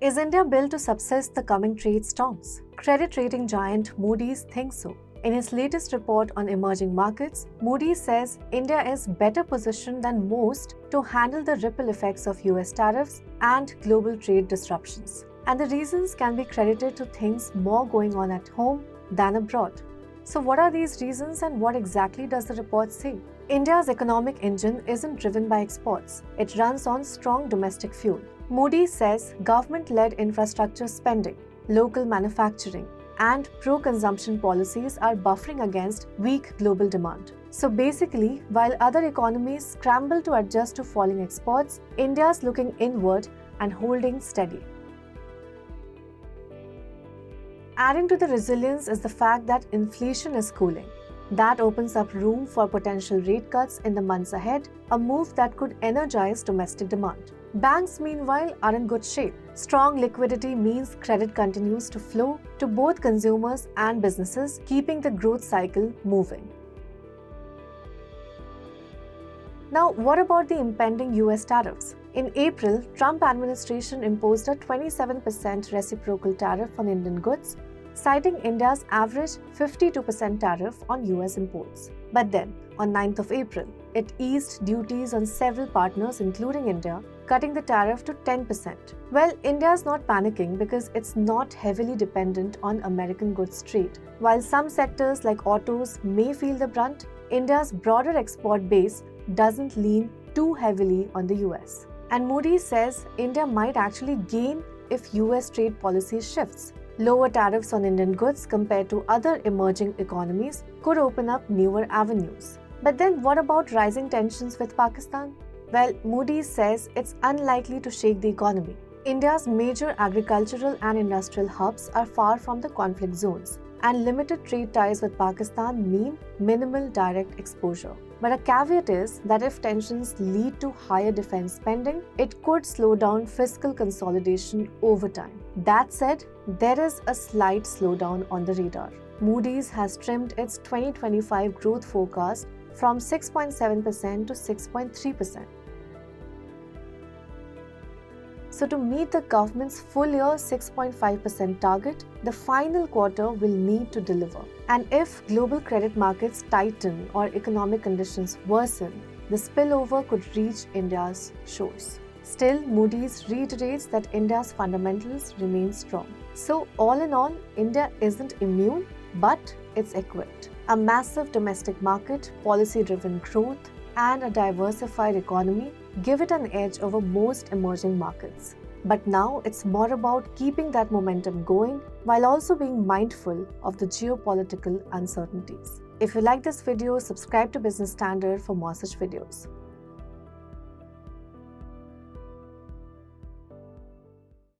Is India built to subsist the coming trade storms? Credit rating giant Moody's thinks so. In its latest report on emerging markets, Moody says India is better positioned than most to handle the ripple effects of US tariffs and global trade disruptions. And the reasons can be credited to things more going on at home than abroad. So what are these reasons and what exactly does the report say? India's economic engine isn't driven by exports. It runs on strong domestic fuel. Moody says government-led infrastructure spending, local manufacturing, and pro-consumption policies are buffering against weak global demand. So basically, while other economies scramble to adjust to falling exports, India's looking inward and holding steady. Adding to the resilience is the fact that inflation is cooling. That opens up room for potential rate cuts in the months ahead, a move that could energize domestic demand. Banks, meanwhile, are in good shape. Strong liquidity means credit continues to flow to both consumers and businesses, keeping the growth cycle moving. Now, what about the impending US tariffs? In April, Trump administration imposed a 27% reciprocal tariff on Indian goods, citing India's average 52% tariff on US imports. But then, on 9th of April, it eased duties on several partners including India, cutting the tariff to 10%. Well, India's not panicking because it's not heavily dependent on American goods trade. While some sectors like autos may feel the brunt, India's broader export base doesn't lean too heavily on the US. And Moody says India might actually gain if US trade policy shifts. Lower tariffs on Indian goods compared to other emerging economies could open up newer avenues. But then what about rising tensions with Pakistan? Well, Moody says it's unlikely to shake the economy. India's major agricultural and industrial hubs are far from the conflict zones, and limited trade ties with Pakistan mean minimal direct exposure. But a caveat is that if tensions lead to higher defense spending, it could slow down fiscal consolidation over time. That said, there is a slight slowdown on the radar. Moody's has trimmed its 2025 growth forecast from 6.7% to 6.3%. So to meet the government's full year 6.5% target, the final quarter will need to deliver. And if global credit markets tighten or economic conditions worsen, the spillover could reach India's shores. Still, Moody's reiterates that India's fundamentals remain strong. So all in all, India isn't immune, but it's equipped. A massive domestic market, policy-driven growth, and a diversified economy give it an edge over most emerging markets. But now it's more about keeping that momentum going while also being mindful of the geopolitical uncertainties. If you like this video, subscribe to Business Standard for more such videos.